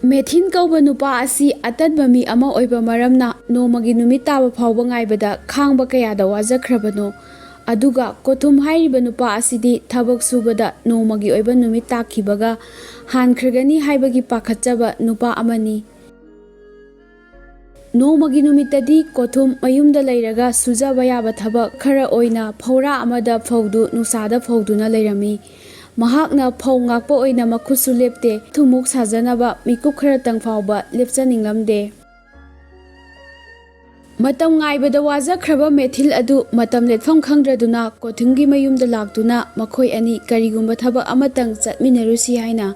Methin kauba nupa asi atatba mi ama oiba maramna nomagi numit taba phawba ngaibada khangba kayada wajakhrabano aduga Kothum hairiba nupa asidi thabak subada nomagi oiba numit takhibaga hankhregani haibagi pakhatjaba nupa amani nomagi numitadi Kothum mayumda leiraga sujaba yaba thabak khara oina phawra amada phawdu nusada phawduna leirami mahakna phau ngakpa oina makhusu lepte thumuk sajanaba mikuk khara tangfawba lepchaninglamde matam ngaibada wajakhraba methil adu matam letfam khangdraduna Kothumgi mayumda laktuna makhoi ani karigumba thabak amatang chatminarusi haina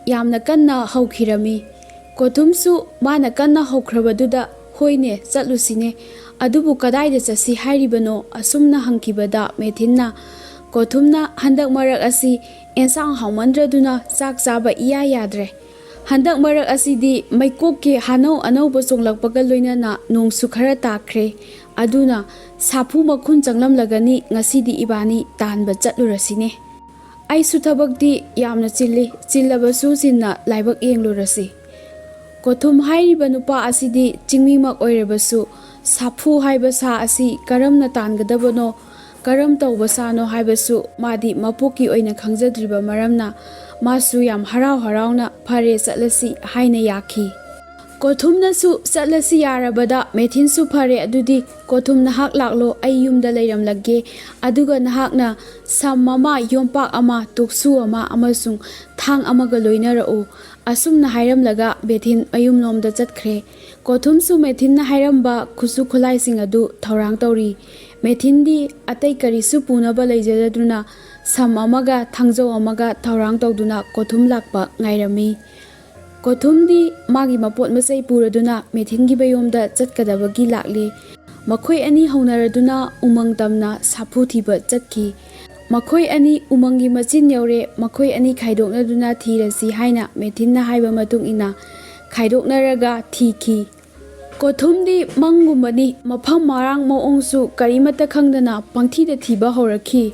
yamna kanna haukhirami Kothumsu mana kanna haukhrabaduda hoine chatlusine adubu kadaida chasi hairibano asumna hangkibada methinna Kothumna handak marak asi ensang haumandraduna chak chaba iya yadre handak marak asidi maikokki hanau anauba songlakpaga loinana nongsu khara takre aduna sapu makhun changlamlagani ngasidi ibani tanba chatlurasine aisu thabakti yamna chillabasu sinna laibak yenglurasi Kothum hairiba nupa asidi chingmimak oirebasu sapu haiba sa asi karamna tangadabano karam tauba sano haibasu madi mapuki oina khangjadriba maramna masu yam harauna phare chatlasi haina yakhi Kothumna su chatlasi yarabada methin su phare adudi Kothum nahak laklo ai yumda leiramlage aduga nahakna sammama yompak ama tuksu ama amasung thang amaga loinarau asumna hairamlaga bethin ayumnomda chatkre Kothum su methinna hairamba khusu khulai sing adu thaurang tauri Methindi atai karisu punaba leijaduna sam amaga thangjo amaga thaurang tawduna Kothum lakpa ngairami Kothumdi magi mapot masai puraduna methingi bayomda chatkadabagi lakli makhoi ani haunaraduna umang tamna sapu thiba chatki makhoi ani umangi machin yaure makhoi ani khaidoknaduna thirasi haina methinna haiba matung ina khaidoknaraga thiki Kothumdi mangumani mafam marang maongsu karimata khangdana pangthida thiba horakhi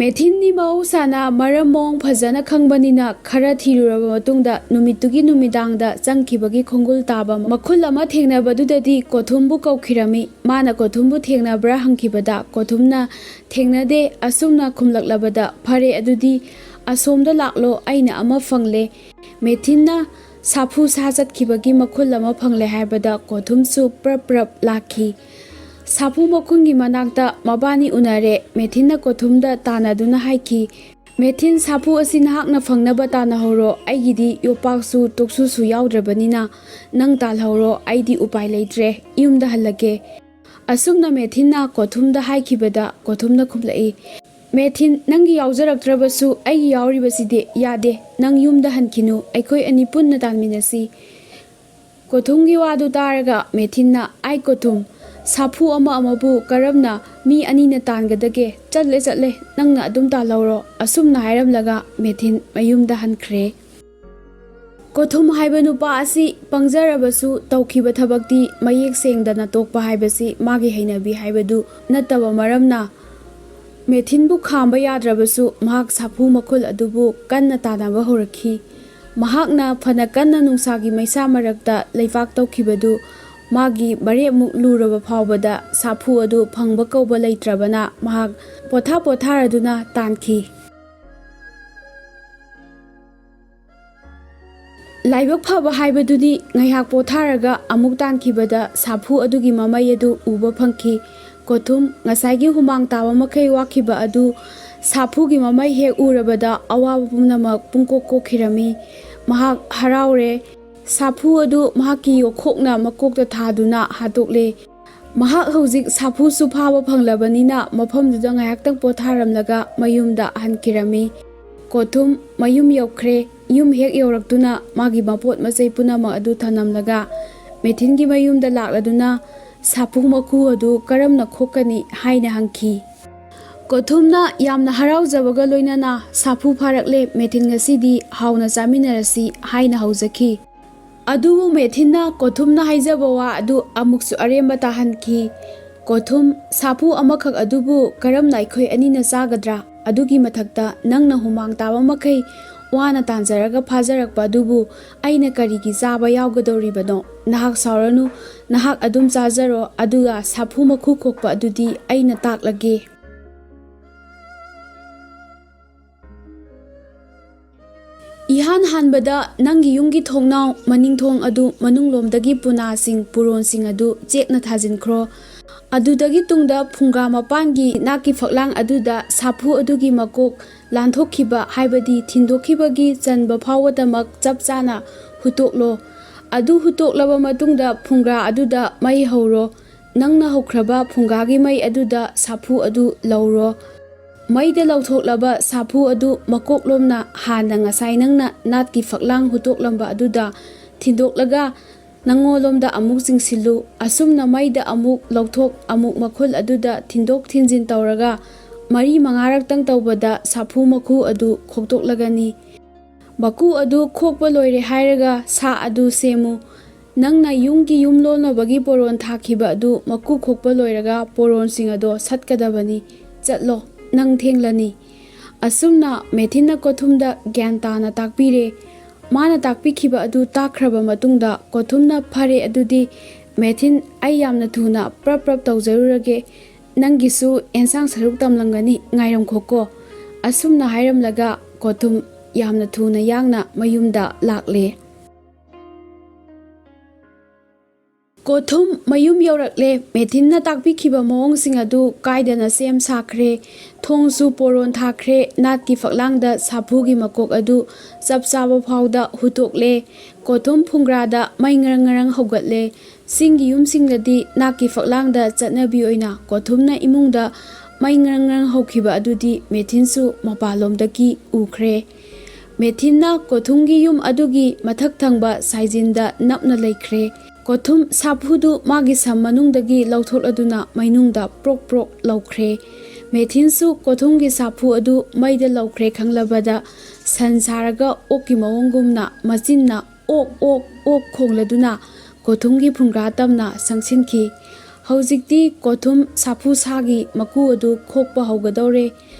Methinni mausana maramong phajana khangbanina khara thiruraba matungda numitugi numidangda changkhibagi khongul taba makhul ama thengnabadudadi Kothumbu kaukhirami mana Kothumbu thengnabra hangkhibada Kothumna thengnade asumna khumlaklabada phare adudi asomda laklo aina ama fangle Methinna sapu sajat khibagi makhul lama phangle haibada Kothumsu prap lakhi sapu makhungi manakta mabani unare methinna Kothumda tanaduna haiki methin sapu asina hakna phangnaba tana horo aigidi yopaksu toksu su yaudrabanina nang tal horo aidi upai leitre yumda halage asumna methinna Kothumda haikibada Kothumna khumlai Methin nangi yaujaraktarabasu ai yauribaside yade nang yumda hankinu aikoi ani punna tanminasi Kothumgi wadu taraga methinna ai Kothum sapu ama amabu karamna mi anina tangadage chatle nangna adum ta lawro asumna hairamlaga methin mayumda hankhre Kothum haiba nupa asi pangjarabasu tawkhiba thabakti mayek sengdana tokpa haibasi magi hainabi haibadu nataba maramna Methinbu khamba yadrabasu mahak sapu makhul adubu kanna tanaba horakhi mahakna phana kanna nungsagi maisa marakta leifak tawkhibadu magi baremuk luraba phawbada sapu adu phangba kauba leitrabana mahak potharaduna tankhi laibak phaba haibadudi ngaihak potharaga amuk tankhibada sapu adugi mamai adu uba phangki Kothum ngasaigi humang tawa makai wakhiba adu sapugi mamai he urabada awaba pumnamak pungkok khirami mahak haraure sapu adu mahaki yokhokna makokta thaduna hatokle mahak hojik sapu su phaba phanglabanina mafamduda ngayaktang potharamlaga mayumda hankirami Kothum mayum yokre yum hek yoraktuna magi mapot masai punama adu thanamlaga methingi mayumda lakladuna sapu maku adu karamna khokani haina hangki Kothumna yamna haraujaba loinana sapu pharakle methin ngasidi hauna chaminarasi haina haujaki adubu methinna Kothumna haijaba wa adu amuksu aremba tahanki Kothum sapu amakhak adubu karamna ikhoi anina chagadra adugi mathakta nangna humang taba makai ꯋꯥꯅ ꯇꯥꯟꯖꯔꯒ ꯐꯥꯖꯔꯛꯄ ꯑꯗꯨꯕꯨ ꯑꯩꯅ ꯀꯔꯤꯒꯤ ꯆꯥꯕ ꯌꯥꯎꯒꯗꯧꯔꯤꯕꯅꯣ? ꯅꯍꯥꯛ ꯁꯥꯎꯔꯅꯨ, ꯅꯍꯥꯛ ꯑꯗꯨꯝ ꯆꯥꯖꯔꯣ, ꯑꯗꯨꯒ ꯁꯥꯐꯨ ꯃꯈꯨ ꯈꯣꯛꯄ ꯑꯗꯨꯗꯤ ꯑꯩꯅ ꯇꯥꯛꯂꯒꯦ꯫ ꯏꯍꯥꯟ ꯍꯥꯟꯕꯗ ꯅꯪꯒꯤ ꯌꯨꯝꯒꯤ ꯊꯣꯡꯅꯥꯎ ꯃꯅꯤꯡꯊꯣꯡ ꯑꯗꯨ ꯃꯅꯨꯡꯂꯣꯝꯗꯒꯤ ꯄꯨꯅꯥꯁꯤꯡ ꯄꯨꯔꯣꯟꯁꯤꯡ ꯑꯗꯨ ꯆꯦꯛꯅ ꯊꯥꯖꯤꯟꯈ꯭ꯔꯣ꯫ ꯑꯗꯨꯗꯒꯤ ꯇꯨꯡꯗ ꯐꯨꯡꯒꯥ ꯃꯄꯥꯟꯒꯤ ꯅꯥꯛꯀꯤ ꯐꯛꯂꯥꯡ ꯑꯗꯨꯗ ꯁꯥꯐꯨ ꯑꯗꯨꯒꯤ ꯃꯀꯣꯛ ꯂꯥꯟꯊꯣꯛꯈꯤꯕ ꯍꯥꯏꯕꯗꯤ ꯊꯤꯟꯗꯣꯛꯈꯤꯕꯒꯤ ꯆꯟꯕ ꯐꯥꯎꯕꯗꯃꯛ ꯆꯞ ꯆꯥꯅ ꯍꯨꯠꯇꯣꯛꯂꯣ꯫ ꯑꯗꯨ ꯍꯨꯠꯇꯣꯛꯂꯕ ꯃꯇꯨꯡꯗ ꯐꯨꯡꯒꯥ ꯑꯗꯨꯗ ꯃꯩ ꯍꯧꯔꯣ꯫ ꯅꯪꯅ ꯍꯧꯈ꯭ꯔꯕ ꯐꯨꯡꯒꯥꯒꯤ ꯃꯩ ꯑꯗꯨꯗ ꯁꯥꯐꯨ ꯑꯗꯨ ꯂꯧꯔꯣ꯫ ꯃꯩꯗ ꯂꯧꯊꯣꯛꯂꯕ ꯁꯥꯐꯨ ꯑꯗꯨ ꯃꯀꯣꯛꯂꯣꯝꯅ ꯍꯥꯟꯅ ꯉꯁꯥꯏ ꯅꯪꯅ ꯅꯥꯠꯀꯤ ꯐꯛꯂꯥꯡ ꯍꯨꯠꯇꯣꯛꯂꯝꯕ ꯑꯗꯨꯗ ꯊꯤꯟꯗꯣꯛꯂꯒ ꯅꯉꯣꯟꯂꯣꯝꯗ ꯑꯃꯨꯛ ꯆꯤꯡꯁꯤꯜꯂꯨ꯫ ꯑꯁꯨꯝꯅ ꯃꯩꯗ ꯑꯃꯨꯛ ꯂꯧꯊꯣꯛ ꯑꯃꯨꯛ ꯃꯈꯨꯜ ꯑꯗꯨꯗ ꯊꯤꯟꯗꯣꯛ ꯊꯤꯟꯖꯤꯟ ꯇꯧꯔꯒ 4-5ꯔꯛꯇꯪ ꯇꯧꯕꯗ ꯁꯥꯐꯨ ꯃꯀꯨ ꯑꯗꯨ ꯈꯣꯛꯇꯣꯛꯂꯒꯅꯤ꯫ ꯃꯀꯨ ꯑꯗꯨ ꯈꯣꯛꯄ ꯂꯣꯏꯔꯦ ꯍꯥꯏꯔꯒ ꯁꯥ ꯑꯗꯨ ꯁꯦꯝꯃꯨ꯫ ꯅꯪꯅ ꯌꯨꯝꯒꯤ ꯌꯨꯝꯂꯣꯟꯅꯕꯒꯤ ꯄꯣꯔꯣꯟ ꯊꯥꯈꯤꯕ ꯑꯗꯨ ꯃꯀꯨ ꯈꯣꯛꯄ ꯂꯣꯏꯔꯒ ꯄꯣꯔꯣꯟꯁꯤꯡ ꯑꯗꯣ ꯁꯠꯀꯗꯕꯅꯤ꯫ ꯆꯠꯂꯣ, ꯅꯪ ꯊꯦꯡꯂꯅꯤ꯫ ꯑꯁꯨꯝꯅ ꯃꯦꯊꯤꯟꯅ ꯀꯣꯊꯨꯝꯗ ꯒ꯭ꯌꯥꯟ ꯇꯥꯅ ꯇꯥꯛꯄꯤꯔꯦ꯫ ꯃꯥꯅ ꯇꯥꯛꯄꯤꯈꯤꯕ ꯑꯗꯨ ꯇꯥꯛꯈ꯭ꯔꯕ ꯃꯇꯨꯡꯗ ꯀꯣꯊꯨꯝꯅ ꯐꯔꯦ ꯑꯗꯨꯗꯤ ꯃꯦꯊꯤꯟ, ꯑꯩ ꯌꯥꯝꯅ ꯊꯨꯅ ꯄ꯭ꯔꯞ ꯇꯧꯖꯔꯨꯔꯒꯦ, ꯅꯪꯒꯤꯁꯨ ꯑꯦꯟꯁꯥꯡ ꯁꯔꯨꯛ ꯇꯝꯂꯝꯒꯅꯤ, ꯉꯥꯏꯔꯝꯈꯣꯀꯣ꯫ ꯑꯁꯨꯝꯅ ꯍꯥꯏꯔꯝꯂꯒ ꯀꯣꯊꯨꯝ ꯌꯥꯝꯅ ꯊꯨꯅ ꯌꯥꯡꯅ ꯃꯌꯨꯝꯗ ꯂꯥꯛꯂꯦ꯫ ꯀꯣꯊꯨꯝ ꯃꯌꯨꯝ ꯌꯧꯔꯛꯂꯦ꯫ ꯃꯦꯊꯤꯟꯅ ꯇꯥꯛꯄꯤꯈꯤꯕ ꯃꯑꯣꯡꯁꯤꯡ ꯑꯗꯨ ꯀꯥꯏꯗꯅ ꯁꯦꯝ ꯁꯥꯈ꯭ꯔꯦ꯫ ꯊꯣꯡꯁꯨ ꯄꯣꯔꯣꯟ ꯊꯥꯈ꯭ꯔꯦ꯫ ꯅꯥꯠꯀꯤ ꯐꯛꯂꯥꯡꯗ ꯁꯥꯐꯨꯒꯤ ꯃꯀꯣꯛ ꯑꯗꯨ ꯆꯞ ꯆꯥꯕ ꯐꯥꯎꯗ ꯍꯨꯠꯇꯣꯛꯂꯦ꯫ ꯀꯣꯊꯨꯝ ꯐꯨꯡꯒꯥꯗ ꯃꯩ ꯉꯔꯪ ꯉꯔꯪ ꯍꯧꯒꯠꯂꯦ꯫ ꯆꯤꯡꯒꯤ ꯌꯨꯝꯁꯤꯡꯗꯗꯤ ꯅꯥꯠꯀꯤ ꯐꯛꯂꯥꯡꯗ ꯆꯠꯅꯕꯤ ꯑꯣꯏꯅ ꯀꯣꯊꯨꯝꯅ ꯏꯃꯨꯡꯗ ꯃꯩ ꯉꯔꯪ ꯉꯔꯪ ꯍꯧꯈꯤꯕ ꯑꯗꯨꯗꯤ ꯃꯦꯊꯤꯟꯁꯨ ꯃꯄꯥꯟꯂꯣꯝꯗꯒꯤ ꯎꯈ꯭ꯔꯦ꯫ ꯃꯦꯊꯤꯟꯅ ꯀꯣꯊꯨꯝꯒꯤ ꯌꯨꯝ ꯑꯗꯨꯒꯤ ꯃꯊꯛ ꯊꯪꯕ ꯁꯥꯏꯖꯤꯟꯗ ꯅꯞꯅ ꯂꯩꯈ꯭ꯔꯦ꯫ ꯀꯣꯊꯨꯝ ꯁꯥꯐꯨꯗꯨ ꯃꯥꯒꯤ ꯁꯝ ꯃꯅꯨꯡꯗꯒꯤ ꯂꯧꯊꯣꯛꯂꯗꯨꯅ ꯃꯩꯅꯨꯡꯗ ꯄ꯭ꯔꯣꯛ ꯄ꯭ꯔꯣꯛ ꯂꯧꯈ꯭ꯔꯦ꯫ ꯃꯦꯊꯤꯟꯁꯨ ꯀꯣꯊꯨꯝꯒꯤ ꯁꯥꯐꯨ ꯑꯗꯨ ꯃꯩꯗ ꯂꯧꯈ꯭ꯔꯦ ꯈꯪꯂꯕꯗ ꯁꯟ ꯁꯥꯔꯒ ꯑꯣꯛꯀꯤ ꯃꯑꯣꯡꯒꯨꯝꯅ ꯃꯆꯤꯟꯅ ꯑꯣꯛ ꯑꯣꯛ ꯑꯣꯛ ꯈꯣꯡꯂꯗꯨꯅ ꯀꯣꯊꯨꯝꯒꯤ ꯐꯨꯡꯒꯥ ꯇꯝꯅ ꯆꯪꯁꯤꯟꯈꯤ꯫ ꯍꯧꯖꯤꯛꯇꯤ ꯀꯣꯊꯨꯝ ꯁꯥꯐꯨ ꯁꯥꯒꯤ ꯃꯀꯨ ꯑꯗꯨ ꯈꯣꯛꯄ ꯍꯧꯒꯗꯧꯔꯦ꯫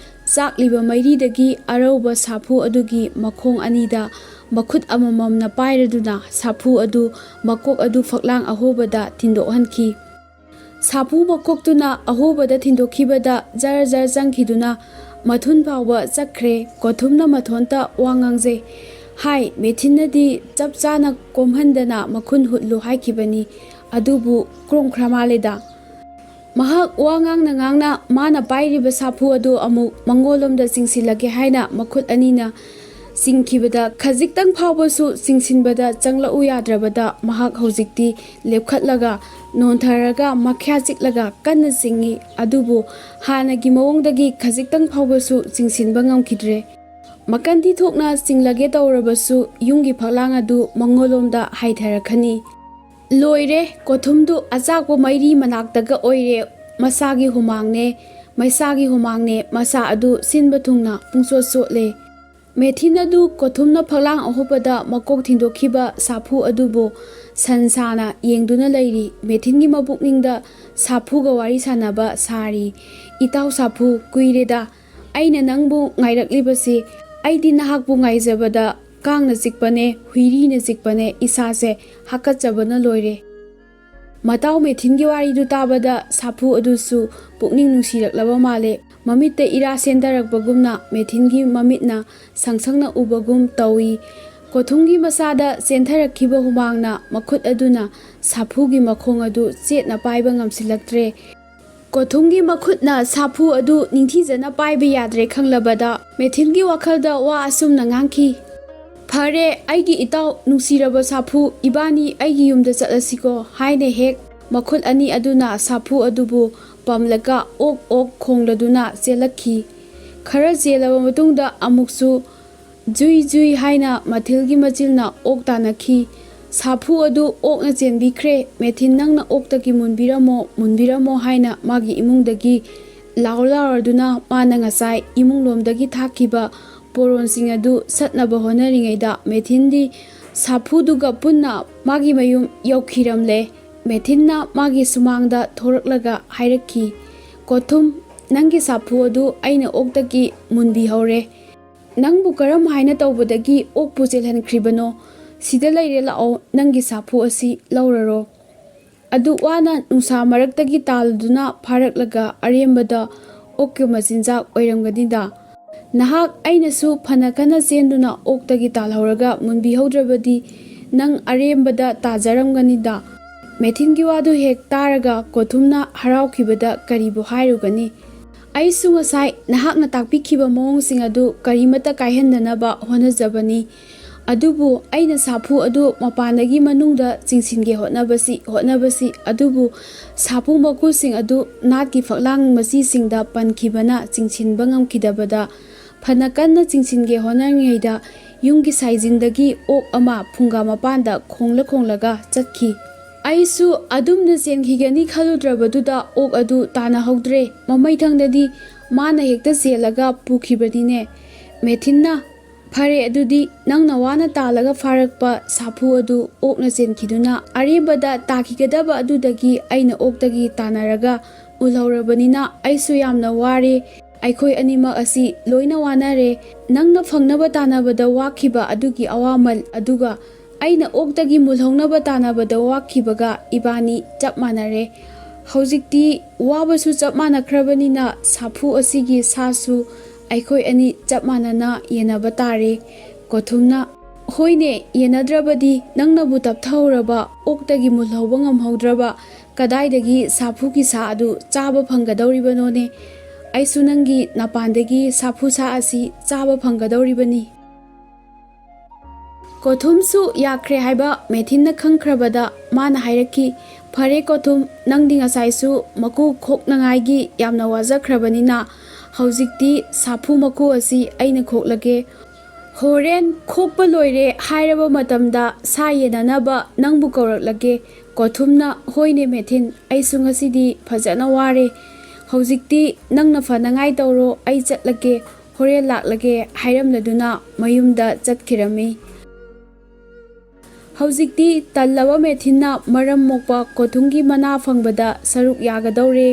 ꯆꯥꯛꯂꯤꯕ ꯃꯩꯔꯤꯗꯒꯤ ꯑꯔꯧꯕ ꯁꯥꯐꯨ ꯑꯗꯨꯒꯤ ꯃꯈꯣꯡ ꯑꯅꯤꯗ ꯃꯈꯨꯠ ꯑꯃꯃꯝꯅ ꯄꯥꯏꯔꯗꯨꯅ ꯁꯥꯐꯨ ꯑꯗꯨ ꯃꯀꯣꯛ ꯑꯗꯨ ꯐꯛꯂꯥꯡ ꯑꯍꯣꯕꯗ ꯊꯤꯟꯗꯣꯛꯍꯟꯈꯤ꯫ ꯁꯥꯐꯨ ꯃꯀꯣꯛꯇꯨꯅ ꯑꯍꯣꯕꯗ ꯊꯤꯟꯗꯣꯛꯈꯤꯕꯗ ꯖꯔ ꯖꯔ ꯆꯪꯈꯤꯗꯨꯅ ꯃꯊꯨꯟ ꯐꯥꯎꯕ ꯆꯠꯈ꯭ꯔꯦ꯫ ꯀꯣꯊꯨꯝꯅ ꯃꯊꯣꯟꯇ ꯋꯥ ꯉꯥꯡꯖꯩ, ꯍꯥꯏ, ꯃꯦꯊꯤꯟꯅꯗꯤ ꯆꯞ ꯆꯥꯅ ꯀꯣꯝꯍꯟꯗꯅ ꯃꯈꯨꯟ ꯍꯨꯠꯂꯨ ꯍꯥꯏꯈꯤꯕꯅꯤ, ꯑꯗꯨꯕꯨ ꯀꯣꯝꯈ꯭ꯔ ꯃꯥꯜꯂꯦꯗ꯫ ꯃꯍꯥꯛ ꯋꯥ ꯉꯥꯡꯅ ꯉꯥꯡꯅ ꯃꯥꯅ ꯄꯥꯏꯔꯤꯕ ꯁꯥꯐꯨ ꯑꯗꯨ ꯑꯃꯨꯛ ꯃꯉꯣꯟꯂꯣꯝꯗ ꯆꯤꯡꯁꯤꯜꯂꯒꯦ ꯍꯥꯏꯅ ꯃꯈꯨꯠ ꯑꯅꯤꯅ ꯆꯤꯡꯈꯤꯕꯗ ꯈꯖꯤꯛꯇꯪ ꯐꯥꯎꯕꯁꯨ ꯆꯤꯡꯁꯤꯟꯕꯗ ꯆꯪꯂꯛꯎ ꯌꯥꯗ꯭ꯔꯕꯗ ꯃꯍꯥꯛ ꯍꯧꯖꯤꯛꯇꯤ ꯂꯦꯞꯈꯠꯂꯒ ꯅꯣꯟꯊꯔꯒ ꯃꯈ꯭ꯌꯥ ꯆꯤꯛꯂꯒ ꯀꯟꯅ ꯆꯤꯡꯏ, ꯑꯗꯨꯕꯨ ꯍꯥꯟꯅꯒꯤ ꯃꯑꯣꯡꯗꯒꯤ ꯈꯖꯤꯛꯇꯪ ꯐꯥꯎꯕꯁꯨ ꯆꯤꯡꯁꯤꯟꯕ ꯉꯝꯈꯤꯗ꯭ꯔꯦ꯫ ꯃꯀꯟꯗꯤ ꯊꯣꯛꯅ ꯆꯤꯡꯂꯒꯦ ꯇꯧꯔꯕꯁꯨ ꯌꯨꯝꯒꯤ ꯐꯛꯂꯥꯡ ꯑꯗꯨ ꯃꯉꯣꯟꯂꯣꯝꯗ ꯍꯥꯏꯊꯔꯛꯈꯅꯤ꯫ ꯂꯣꯏꯔꯦ, ꯀꯣꯊꯨꯝꯗꯨ ꯑꯆꯥꯛꯄ ꯃꯩꯔꯤ ꯃꯅꯥꯛꯇꯒ ꯑꯣꯏꯔꯦ꯫ ꯃꯁꯥꯒꯤ ꯍꯨꯃꯥꯡꯅꯦ, ꯃꯩꯁꯥꯒꯤ ꯍꯨꯃꯥꯡꯅꯦ, ꯃꯁꯥ ꯑꯗꯨ ꯁꯤꯟꯕ ꯊꯨꯡꯅ ꯄꯨꯡꯆꯣꯠ ꯆꯣꯠꯂꯦ꯫ ꯃꯦꯊꯤꯟ ꯑꯗꯨ ꯀꯣꯊꯨꯝꯅ ꯐꯛꯂꯥꯡ ꯑꯍꯣꯕꯗ ꯃꯀꯣꯛ ꯊꯤꯟꯗꯣꯛꯈꯤꯕ ꯁꯥꯐꯨ ꯑꯗꯨꯕꯨ ꯁꯟ ꯁꯥꯅ ꯌꯦꯡꯗꯨꯅ ꯂꯩꯔꯤ꯫ ꯃꯦꯊꯤꯟꯒꯤ ꯃꯄꯨꯛꯅꯤꯡꯗ ꯁꯥꯐꯨꯒ ꯋꯥꯔꯤ ꯁꯥꯟꯅꯕ ꯁꯥꯔꯤ꯫ ꯏꯇꯥꯎ ꯁꯥꯐꯨ, ꯀꯨꯏꯔꯦꯗ ꯑꯩꯅ ꯅꯪꯕꯨ ꯉꯥꯏꯔꯛꯂꯤꯕꯁꯤ꯫ ꯑꯩꯗꯤ ꯅꯍꯥꯛꯄꯨ ꯉꯥꯏꯖꯕꯗ ꯀꯥꯡꯅ ꯆꯤꯛꯄꯅꯦ, ꯍꯨꯏꯔꯤꯅ ꯆꯤꯛꯄꯅꯦ, ꯏꯁꯥꯁꯦ ꯍꯥꯀꯠꯆꯕꯅ ꯂꯣꯏꯔꯦ꯫ ꯃꯇꯥꯎ ꯃꯦꯊꯤꯟꯒꯤ ꯋꯥꯔꯤꯗꯨ ꯇꯥꯕꯗ ꯁꯥꯐꯨ ꯑꯗꯨꯁꯨ ꯄꯨꯛꯅꯤꯡ ꯅꯨꯡꯁꯤꯔꯛꯂꯕ ꯃꯥꯜꯂꯦ꯫ ꯃꯃꯤꯠꯇ ꯏꯔꯥ ꯆꯦꯟꯊꯔꯛꯄꯒꯨꯝꯅ ꯃꯦꯊꯤꯟꯒꯤ ꯃꯃꯤꯠꯅ ꯁꯪꯁꯪꯅ ꯎꯕꯒꯨꯝ ꯇꯧꯏ꯫ ꯀꯣꯊꯨꯝꯒꯤ ꯃꯁꯥꯗ ꯆꯦꯟꯊꯔꯛꯈꯤꯕ ꯍꯨꯃꯥꯡꯅ ꯃꯈꯨꯠ ꯑꯗꯨꯅ ꯁꯥꯐꯨꯒꯤ ꯃꯈꯣꯡ ꯑꯗꯨ ꯆꯦꯠꯅ ꯄꯥꯏꯕ ꯉꯝꯁꯤꯜꯂꯛꯇ꯭ꯔꯦ꯫ ꯀꯣꯊꯨꯝꯒꯤ ꯃꯈꯨꯠꯅ ꯁꯥꯐꯨ ꯑꯗꯨ ꯅꯤꯡꯊꯤꯖꯅ ꯄꯥꯏꯕ ꯌꯥꯗ꯭ꯔꯦ ꯈꯪꯂꯕꯗ ꯃꯦꯊꯤꯟꯒꯤ ꯋꯥꯈꯜꯗ ꯋꯥ ꯑꯁꯨꯝꯅ ꯉꯥꯡꯈꯤ, ꯐꯔꯦ ꯑꯩꯒꯤ ꯏꯇꯥꯎ ꯅꯨꯡꯁꯤꯔꯕ ꯁꯥꯐꯨ, ꯏꯕꯥꯅꯤ ꯑꯩꯒꯤ ꯌꯨꯝꯗ ꯆꯠꯂꯁꯤꯀꯣ ꯍꯥꯏꯅ ꯍꯦꯛ ꯃꯈꯨꯠ ꯑꯅꯤ ꯑꯗꯨꯅ ꯁꯥꯐꯨ ꯑꯗꯨꯕు ꯄꯝꯂꯒ ꯑꯣꯛ ꯑꯣꯛ ꯈꯣꯡꯂꯗꯨꯅ ꯆꯦꯜꯂꯛꯈꯤ꯫ ꯈꯔ ꯆꯦꯜꯂꯕ ꯃꯇꯨꯡꯗ ꯑꯃꯨꯛꯁꯨ ꯖꯨꯏ ꯖꯨꯏ ꯍꯥꯏꯅ ꯃꯊꯤꯜꯒꯤ ꯃꯆꯤꯜꯅ ꯑꯣꯛ ꯇꯥꯟꯅꯈꯤ꯫ ꯁꯥꯐꯨ ꯑꯗꯨ ꯑꯣꯛꯅ ꯆꯦꯟꯕꯤꯈ꯭ꯔꯦ꯫ ꯃꯦꯊꯤꯟ ꯅꯪꯅ ꯑꯣꯛꯇꯒꯤ ꯃꯨꯟꯕꯤꯔꯝꯃꯣ ꯃꯨꯟꯕꯤꯔꯝꯃꯣ ꯍꯥꯏꯅ ꯃꯥꯒꯤ ꯏꯃꯨꯡꯗꯒꯤ ꯂꯥꯎꯔꯗꯨꯅ ꯃꯥꯅ ꯉꯁꯥꯏ ꯏꯃꯨꯡꯂꯣꯝꯗꯒꯤ ꯊꯥꯈꯤꯕ ꯄꯣꯔꯣꯟꯁꯤꯡ ꯑꯗꯨ ꯁꯠꯅꯕ ꯍꯣꯠꯅꯔꯤꯉꯩꯗ ꯃꯦꯊꯤꯟꯗꯤ ꯁꯥꯐꯨꯗꯨꯒ ꯄꯨꯟꯅ ꯃꯥꯒꯤ ꯃꯌꯨꯝ ꯌꯧꯈꯤꯔꯝꯂꯦ꯫ ꯃꯦꯊꯤꯟꯅ ꯃꯥꯒꯤ ꯁꯨꯃꯥꯡꯗ ꯊꯣꯔꯛꯂꯒ ꯍꯥꯏꯔꯛꯈꯤ, ꯀꯣꯊꯨꯝ, ꯅꯪꯒꯤ ꯁꯥꯐꯨ ꯑꯗꯨ ꯑꯩꯅ ꯑꯣꯛꯇꯒꯤ ꯃꯨꯟꯕꯤꯍꯧꯔꯦ꯫ ꯅꯪꯕꯨ ꯀꯔꯝ ꯍꯥꯏꯅ ꯇꯧꯕꯗꯒꯤ ꯑꯣꯛꯄꯨ ꯆꯦꯜꯍꯟꯈ꯭ꯔꯤꯕꯅꯣ? ꯁꯤꯗ ꯂꯩꯔꯦ, ꯂꯥꯛꯑꯣ, ꯅꯪꯒꯤ ꯁꯥꯐꯨ ꯑꯁꯤ ꯂꯧꯔꯔꯣ꯫ ꯑꯗꯨꯛ ꯋꯥꯅ ꯅꯨꯡꯁꯥ ꯃꯔꯛꯇꯒꯤ ꯇꯥꯜꯂꯨꯗꯨꯅ ꯐꯥꯔꯛꯂꯒ ꯑꯔꯦꯝꯕꯗ ꯑꯣꯛꯀꯤ ꯃꯆꯤꯟꯖꯥꯛ ꯑꯣꯏꯔꯝꯒꯅꯤꯗ꯫ ꯅꯍꯥꯛ ꯑꯩꯅꯁꯨ ꯐꯅ ꯀꯟꯅ ꯆꯦꯟꯗꯨꯅ ꯑꯣꯛꯇꯒꯤ ꯇꯥꯜꯍꯧꯔꯒ ꯃꯨꯟꯕꯤꯍꯧꯗ꯭ꯔꯕꯗꯤ ꯅꯪ ꯑꯔꯦꯝꯕꯗ ꯇꯥꯖꯔꯝꯒꯅꯤꯗ꯫ ꯃꯦꯊꯤꯟꯒꯤ ꯋꯥꯗꯨ ꯍꯦꯛ ꯇꯥꯔꯒ ꯀꯣꯊꯨꯝꯅ ꯍꯔꯥꯎꯈꯤꯕꯗ ꯀꯔꯤꯕꯨ ꯍꯥꯏꯔꯨꯒꯅꯤ? ꯑꯩꯁꯨ ꯉꯁꯥꯏ ꯅꯍꯥꯛꯅ ꯇꯥꯛꯄꯤꯈꯤꯕ ꯃꯑꯣꯡꯁꯤꯡ ꯑꯗꯨ ꯀꯔꯤꯃꯠꯇ ꯀꯥꯏꯍꯟꯗꯅꯕ ꯍꯣꯠꯅꯖꯕꯅꯤ꯫ ꯑꯗꯨꯕꯨ ꯑꯩꯅ ꯁꯥꯐꯨ ꯑꯗꯨ ꯃꯄꯥꯟꯗꯒꯤ ꯃꯅꯨꯡꯗ ꯆꯤꯡꯁꯤꯟꯒꯦ ꯍꯣꯠꯅꯕꯁꯤ ꯑꯗꯨꯕꯨ ꯁꯥꯐꯨ ꯃꯀꯨꯁꯤꯡ ꯑꯗꯨ ꯅꯥꯠꯀꯤ ꯐꯛꯂꯥꯡ ꯃꯆꯤꯁꯤꯡꯗ ꯄꯟꯈꯤꯕꯅ ꯆꯤꯡꯁꯤꯟꯕ ꯉꯝꯈꯤꯗꯕꯗ ꯐꯅ ꯀꯟꯅ ꯆꯤꯡꯁꯤꯟꯒꯦ ꯍꯣꯠꯅꯔꯤꯉꯩꯗ ꯌꯨꯝꯒꯤ ꯁꯥꯏꯖꯤꯟꯗꯒꯤ ꯑꯣꯛ ꯑꯃ ꯐꯨꯡꯒꯥ ꯃꯄꯥꯟꯗ ꯈꯣꯡꯂꯒ ꯆꯠꯈꯤ꯫ ꯑꯩꯁꯨ ꯑꯗꯨꯝꯅ ꯆꯦꯟꯈꯤꯒꯅꯤ ꯈꯜꯂꯨꯗ꯭ꯔꯕꯗꯨꯗ ꯑꯣꯛ ꯑꯗꯨ ꯇꯥꯟꯅꯍꯧꯗ꯭ꯔꯦ꯫ ꯃꯃꯩꯊꯪꯗꯗꯤ ꯃꯥꯅ ꯍꯦꯛꯇ ꯆꯦꯜꯂꯒ ꯄꯨꯈꯤꯕꯅꯤꯅꯦ꯫ ꯃꯦꯊꯤꯟꯅ "ꯐꯔꯦ, ꯑꯗꯨꯗꯤ ꯅꯪꯅ ꯋꯥꯅ ꯇꯥꯜꯂꯒ ꯐꯥꯔꯛꯄ ꯁꯥꯐꯨ ꯑꯗꯨ ꯑꯣꯛꯅ ꯆꯦꯟꯈꯤꯗꯨꯅ ꯑꯔꯦꯝꯕꯗ ꯇꯥꯈꯤꯒꯗꯕ ꯑꯗꯨꯗꯒꯤ ꯑꯩꯅ ꯑꯣꯛꯇꯒꯤ ꯇꯥꯟꯅꯔꯒ ꯎꯜꯍꯧꯔꯕꯅꯤꯅ ꯑꯩꯁꯨ ꯌꯥꯝꯅ ꯋꯥꯔꯦ꯫ ꯑꯩꯈꯣꯏ ꯑꯅꯤꯃꯛ ꯑꯁꯤ ꯂꯣꯏꯅ ꯋꯥꯅꯔꯦ꯫ ꯅꯪꯅ ꯐꯪꯅꯕ ꯇꯥꯟꯅꯕꯗ ꯋꯥꯈꯤꯕ ꯑꯗꯨꯒꯤ ꯑꯋꯥꯃꯜ ꯑꯗꯨꯒ ꯑꯩꯅ ꯑꯣꯛꯇꯒꯤ ꯃꯨꯜꯍꯧꯅꯕ ꯇꯥꯟꯅꯕꯗ ꯋꯥꯈꯤꯕꯒ ꯏꯕꯥꯅꯤ ꯆꯞ ꯃꯥꯟꯅꯔꯦ꯫ ꯍꯧꯖꯤꯛꯇꯤ ꯋꯥꯕꯁꯨ ꯆꯞ ꯃꯥꯟꯅꯈ꯭ꯔꯕꯅꯤꯅ ꯁꯥꯐꯨ ꯑꯁꯤꯒꯤ ꯁꯥꯁꯨ ꯑꯩꯈꯣꯏ ꯑꯅꯤ ꯆꯞ ꯃꯥꯟꯅꯅ ꯌꯦꯟꯅꯕ ꯇꯥꯔꯦ꯫ ꯀꯣꯊꯨꯝꯅ "ꯍꯣꯏꯅꯦ, ꯌꯦꯟꯅꯗ꯭ꯔꯕꯗꯤ ꯅꯪꯅꯕꯨ ꯇꯞꯊꯍꯧꯔꯕ ꯑꯣꯛꯇꯒꯤ ꯃꯨꯜꯍꯧꯕ ꯉꯝꯍꯧꯗ꯭ꯔꯕ ꯀꯗꯥꯏꯗꯒꯤ ꯁꯥꯐꯨꯒꯤ ꯁꯥ ꯑꯗꯨ ꯆꯥꯕ ꯐꯪꯒꯗꯧꯔꯤꯕꯅꯣꯅꯦ? ꯑꯩꯁꯨ ꯅꯪꯒꯤ ꯅꯄꯥꯟꯗꯒꯤ ꯁꯥꯐꯨ ꯁꯥ ꯑꯁꯤ ꯆꯥꯕ ꯐꯪꯒꯗꯧꯔꯤꯕꯅꯤ"꯫ ꯀꯣꯊꯨꯝꯁꯨ ꯌꯥꯈ꯭ꯔꯦ ꯍꯥꯏꯕ ꯃꯦꯊꯤꯟꯅ ꯈꯪꯈ꯭ꯔꯕꯗ ꯃꯥꯅ ꯍꯥꯏꯔꯛꯈꯤ, "ꯐꯔꯦ ꯀꯣꯊꯨꯝ, ꯅꯪꯗꯤ ꯉꯁꯥꯏꯁꯨ ꯃꯀꯨ ꯈꯣꯛꯅꯉꯥꯏꯒꯤ ꯌꯥꯝꯅ ꯋꯥꯖꯈ꯭ꯔꯕꯅꯤꯅ ꯍꯧꯖꯤꯛꯇꯤ ꯁꯥꯐꯨ ꯃꯀꯨ ꯑꯁꯤ ꯑꯩꯅ ꯈꯣꯛꯂꯒꯦ꯫ ꯍꯣꯔꯦꯟ ꯈꯣꯛꯄ ꯂꯣꯏꯔꯦ ꯍꯥꯏꯔꯕ ꯃꯇꯝꯗ ꯁꯥ ꯌꯦꯟꯅꯅꯕ ꯅꯪꯕꯨ ꯀꯧꯔꯛꯂꯒꯦ"꯫ ꯀꯣꯊꯨꯝꯅ "ꯍꯣꯏꯅꯦ ꯃꯦꯊꯤꯟ, ꯑꯩꯁꯨ ꯉꯁꯤꯗꯤ ꯐꯖꯅ ꯋꯥꯔꯦ꯫ ꯍꯧꯖꯤꯛꯇꯤ ꯅꯪꯅ ꯐꯅꯉꯥꯏ ꯇꯧꯔꯣ, ꯑꯩ ꯆꯠꯂꯒꯦ, ꯍꯣꯔꯦꯟ ꯂꯥꯛꯂꯒꯦ ꯍꯥꯏꯔꯝꯂꯗꯨꯅ ꯃꯌꯨꯝꯗ ꯆꯠꯈꯤꯔꯝꯃꯤ꯫ ꯍꯧꯖꯤꯛꯇꯤ ꯇꯜꯂꯕ ꯃꯦꯊꯤꯟꯅ ꯃꯔꯝ ꯃꯣꯛꯄ ꯀꯣꯊꯨꯝꯒꯤ ꯃꯅꯥ ꯐꯪꯕꯗ ꯁꯔꯨꯛ ꯌꯥꯒꯗꯧꯔꯦ꯫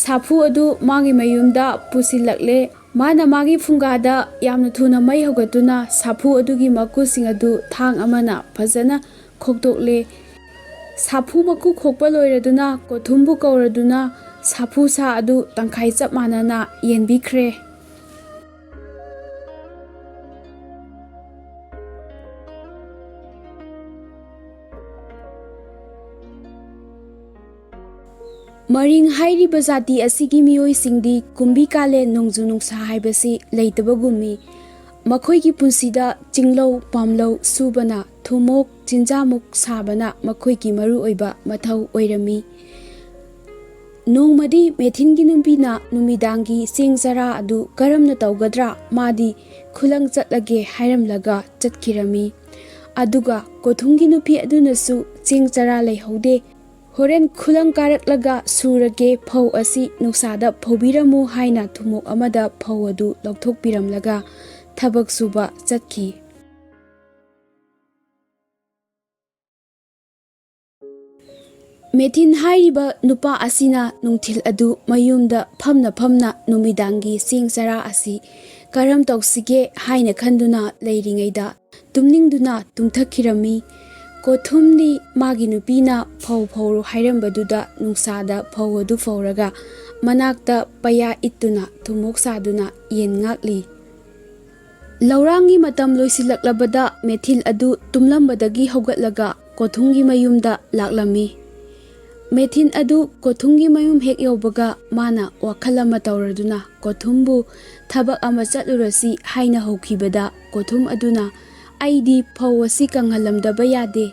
ꯁꯥꯐꯨ ꯑꯗꯨ ꯃꯥꯒꯤ ꯃꯌꯨꯝꯗ ꯄꯨꯁꯤꯜꯂꯛꯂꯦ꯫ ꯃꯥꯅ ꯃꯥꯒꯤ ꯐꯨꯡꯒꯥꯗ ꯌꯥꯝꯅ ꯊꯨꯅ ꯃꯩ ꯍꯧꯒꯠꯇꯨꯅ ꯁꯥꯐꯨ ꯑꯗꯨꯒꯤ ꯃꯀꯨꯁꯤꯡ ꯑꯗꯨ ꯊꯥꯡ ꯑꯃꯅ ꯐꯖꯅ ꯈꯣꯛꯇꯣꯛꯂꯦ꯫ ꯁꯥꯐꯨ ꯃꯀꯨ ꯈꯣꯛꯄ ꯂꯣꯏꯔꯗꯨꯅ ꯀꯣꯊꯨꯝꯕꯨ ꯀꯧꯔꯗꯨꯅ ꯁꯥꯐꯨ ꯁꯥ ꯑꯗꯨ ꯇꯪꯈꯥꯏ ꯆꯞ ꯃꯥꯟꯅꯅ ꯌꯦꯟꯕꯤꯈ꯭ꯔꯦ꯫ ꯃꯔꯤꯡ ꯍꯥꯏꯔꯤꯕ ꯖꯥꯇꯤ ꯑꯁꯤꯒꯤ ꯃꯤꯑꯣꯏꯁꯤꯡꯗꯤ ꯀꯨꯝꯕꯤ ꯀꯥꯂꯦꯟ ꯅꯣꯡꯖꯨ ꯅꯨꯡꯁꯥ ꯍꯥꯏꯕꯁꯤ ꯂꯩꯇꯕꯒꯨꯝꯃꯤ꯫ ꯃꯈꯣꯏꯒꯤ ꯄꯨꯟꯁꯤꯗ ꯆꯤꯡꯂꯧ ꯄꯥꯝꯂꯧ ꯁꯨꯕꯅ, ꯊꯨꯝꯃꯣꯛ ꯆꯤꯟꯖꯥꯃꯨꯛ ꯁꯥꯕꯅ ꯃꯈꯣꯏꯒꯤ ꯃꯔꯨꯑꯣꯏꯕ ꯃꯊꯧ ꯑꯣꯏꯔꯝꯃꯤ꯫ ꯅꯣꯡꯃꯗꯤ ꯃꯦꯊꯤꯟꯒꯤ ꯅꯨꯄꯤꯅ ꯅꯨꯃꯤꯗꯥꯡꯒꯤ ꯆꯦꯡ ꯆꯔꯥ ꯑꯗꯨ ꯀꯔꯝꯅ ꯇꯧꯒꯗ꯭ꯔꯥ ꯃꯥꯗꯤ ꯈꯨꯂꯪ ꯆꯠꯂꯒꯦ ꯍꯥꯏꯔꯝꯂꯒ ꯆꯠꯈꯤꯔꯝꯃꯤ꯫ ꯑꯗꯨꯒ ꯀꯣꯊꯨꯝꯒꯤ ꯅꯨꯄꯤ ꯑꯗꯨꯅꯁꯨ ꯆꯦꯡ ꯆꯔꯥ ꯂꯩꯍꯧꯗꯦ, ꯍꯣꯔꯦꯟ ꯈꯨꯂꯪ ꯀꯥꯔꯛꯂꯒ ꯁꯨꯔꯒꯦ, ꯐꯧ ꯑꯁꯤ ꯅꯨꯡꯁꯥꯗ ꯐꯧꯕꯤꯔꯝꯃꯨ ꯍꯥꯏꯅ ꯊꯨꯝꯃꯣꯛ ꯑꯃꯗ ꯐꯧ ꯑꯗꯨ ꯂꯧꯊꯣꯛꯄꯤꯔꯝꯂꯒ ꯊꯕꯛ ꯁꯨꯕ ꯆꯠꯈꯤ꯫ ꯃꯦꯊꯤꯟ ꯍꯥꯏꯔꯤꯕ ꯅꯨꯄꯥ ꯑꯁꯤꯅ ꯅꯨꯡꯊꯤꯜ ꯑꯗꯨ ꯃꯌꯨꯝꯗ ꯐꯝꯅ ꯅꯨꯃꯤꯗꯥꯡꯒꯤ ꯆꯦꯡ ꯆꯔꯥ ꯑꯁꯤ ꯀꯔꯝ ꯇꯧꯁꯤꯒꯦ ꯍꯥꯏꯅ ꯈꯟꯗꯨꯅ ꯂꯩꯔꯤꯉꯩꯗ ꯇꯨꯝꯅꯤꯡꯗꯨꯅ ꯇꯨꯝꯊꯈꯤꯔꯝꯃꯤ꯫ ꯀꯣꯊꯨꯝꯗꯤ ꯃꯥꯒꯤ ꯅꯨꯄꯤꯅ ꯐꯧ ꯐꯧꯔꯨ ꯍꯥꯏꯔꯝꯕꯗꯨꯗ ꯅꯨꯡꯁꯥꯗ ꯐꯧ ꯑꯗꯨ ꯐꯧꯔꯒ ꯃꯅꯥꯛꯇ ꯄꯩꯌꯥ ꯏꯠꯇꯨꯅ ꯊꯨꯝꯃꯣꯛ ꯁꯥꯗꯨꯅ ꯌꯦꯟ ꯉꯥꯛꯂꯤ꯫ ꯂꯧꯔꯥꯡꯒꯤ ꯃꯇꯝ ꯂꯣꯏꯁꯤꯜꯂꯛꯂꯕꯗ ꯃꯦꯊꯤꯜ ꯑꯗꯨ ꯇꯨꯝꯂꯝꯕꯗꯒꯤ ꯍꯧꯒꯠꯂꯒ ꯀꯣꯊꯨꯝꯒꯤ ꯃꯌꯨꯝꯗ ꯂꯥꯛꯂꯝꯃꯤ꯫ ꯃꯦꯊꯤꯟ ꯑꯗꯨ ꯀꯣꯊꯨꯝꯒꯤ ꯃꯌꯨꯝ ꯍꯦꯛ ꯌꯧꯕꯒ ꯃꯥꯅ ꯋꯥꯈꯜ ꯑꯃ ꯇꯧꯔꯗꯨꯅ ꯀꯣꯊꯨꯝꯕꯨ ꯊꯕꯛ ꯑꯃ ꯆꯠꯂꯨꯔꯁꯤ ꯍꯥꯏꯅ ꯍꯧꯈꯤꯕꯗ ꯀꯣꯊꯨꯝ ꯑꯗꯨꯅ "ꯑꯩꯗꯤ ꯐꯧ ꯑꯁꯤ ꯀꯪꯍꯜꯂꯝꯗꯕ ꯌꯥꯗꯦ"꯫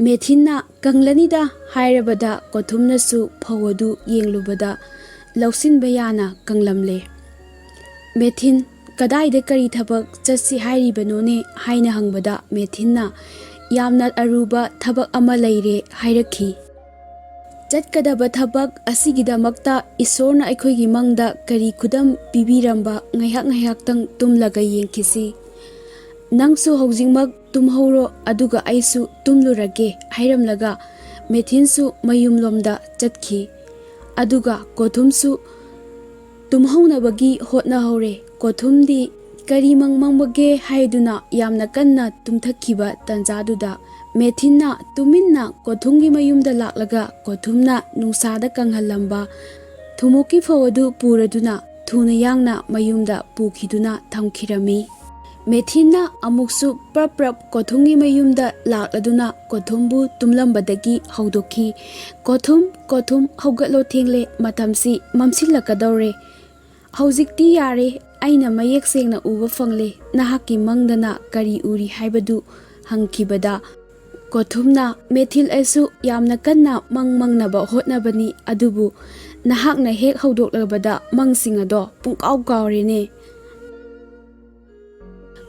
ꯃꯦꯊꯤꯟꯅ "ꯀꯪꯂꯅꯤꯗ" ꯍꯥꯏꯔꯕꯗ ꯀꯣꯊꯨꯝꯅꯁꯨ ꯐꯧ ꯑꯗꯨ ꯌꯦꯡꯂꯨꯕꯗ ꯂꯧꯁꯤꯟꯕ ꯌꯥꯅ ꯀꯪꯂꯝꯂꯦ꯫ ꯃꯦꯊꯤꯟ, "ꯀꯗꯥꯏꯗ ꯀꯔꯤ ꯊꯕꯛ ꯆꯠꯁꯤ ꯍꯥꯏꯔꯤꯕꯅꯣꯅꯦ" ꯍꯥꯏꯅ ꯍꯪꯕꯗ ꯃꯦꯊꯤꯟꯅ "ꯌꯥꯝꯅ ꯑꯔꯨꯕ ꯊꯕꯛ ꯑꯃ ꯂꯩꯔꯦ" ꯍꯥꯏꯔꯛꯈꯤ꯫ ꯆꯠꯀꯗꯕ ꯊꯕꯛ ꯑꯁꯤꯒꯤꯗꯃꯛꯇ ꯏꯁꯣꯔꯅ ꯑꯩꯈꯣꯏꯒꯤ ꯃꯪꯗ ꯀꯔꯤ ꯈꯨꯗꯝ ꯄꯤꯕꯤꯔꯝꯕ ꯉꯥꯏꯍꯥꯛꯇꯪ ꯇꯨꯝꯂꯒ ꯌꯦꯡꯈꯤꯁꯤ꯫ ꯅꯪꯁꯨ ꯍꯧꯖꯤꯛꯃꯛ ꯇꯨꯝꯍꯧꯔꯣ, ꯑꯗꯨꯒ ꯑꯩꯁꯨ ꯇꯨꯝꯂꯨꯔꯒꯦ ꯍꯥꯏꯔꯝꯂꯒ ꯃꯦꯊꯤꯟꯁꯨ ꯃꯌꯨꯝꯂꯣꯝꯗ ꯆꯠꯈꯤ꯫ ꯑꯗꯨꯒ ꯀꯣꯊꯨꯝꯁꯨ ꯇꯨꯝꯍꯧꯅꯕꯒꯤ ꯍꯣꯠꯅꯍꯧꯔꯦ꯫ ꯀꯣꯊꯨꯝꯗꯤ ꯀꯔꯤ ꯃꯪꯕꯒꯦ ꯍꯥꯏꯗꯨꯅ ꯌꯥꯝꯅ ꯀꯟꯅ ꯇꯨꯝꯊꯈꯤꯕ ꯇꯥꯟꯖꯥꯗꯨꯗ ꯃꯦꯊꯤꯟꯅ ꯇꯨꯃꯤꯟꯅ ꯀꯣꯊꯨꯝꯒꯤ ꯃꯌꯨꯝꯗ ꯂꯥꯛꯂꯒ ꯀꯣꯊꯨꯝꯅ ꯅꯨꯡꯁꯥꯗ ꯀꯪꯍꯜꯂꯝꯕ ꯊꯨꯃꯣꯛꯀꯤ ꯐꯧ ꯑꯗꯨ ꯄꯨꯔꯗꯨꯅ ꯊꯨꯅ ꯌꯥꯡꯅ ꯃꯌꯨꯝꯗ ꯄꯨꯈꯤꯗꯨꯅ ꯊꯝꯈꯤꯔꯝꯃꯤ꯫ ꯃꯦꯊꯤꯟꯅ ꯑꯃꯨꯛꯁꯨ ꯄ꯭ꯔꯞ ꯄ꯭ꯔꯞ ꯀꯣꯊꯨꯝꯒꯤ ꯃꯌꯨꯝꯗ ꯂꯥꯛꯂꯗꯨꯅ ꯀꯣꯊꯨꯝꯕꯨ ꯇꯨꯝꯂꯝꯕꯗꯒꯤ ꯍꯧꯗꯣꯛꯈꯤ꯫ ꯀꯣꯊꯨꯝ ꯍꯧꯒꯠꯂꯣ, ꯊꯦꯡꯂꯦ, ꯃꯇꯝꯁꯤ ꯃꯝꯁꯤꯜꯂꯛꯀꯗꯧꯔꯦ, ꯍꯧꯖꯤꯛꯇꯤ ꯌꯥꯔꯦ, ꯑꯩꯅ ꯃꯌꯦꯛ ꯁꯦꯡꯅ ꯎꯕ ꯐꯪꯂꯦ, ꯅꯍꯥꯛꯀꯤ ꯃꯪꯗꯅ ꯀꯔꯤ ꯎꯔꯤ ꯍꯥꯏꯕꯗꯨ ꯍꯪꯈꯤꯕꯗ ꯀꯣꯊꯨꯝꯅ ꯃꯦꯊꯤꯜ ꯑꯩꯁꯨ ꯌꯥꯝꯅ ꯀꯟꯅ ꯃꯪꯅꯕ ꯍꯣꯠꯅꯕꯅꯤ, ꯑꯗꯨꯕꯨ ꯅꯍꯥꯛꯅ ꯍꯦꯛ ꯍꯧꯗꯣꯛꯂꯕꯗ ꯃꯪꯁꯤꯡ ꯑꯗꯣ ꯄꯨꯡꯀꯥꯎ ꯀꯥꯎꯔꯦꯅꯦ꯫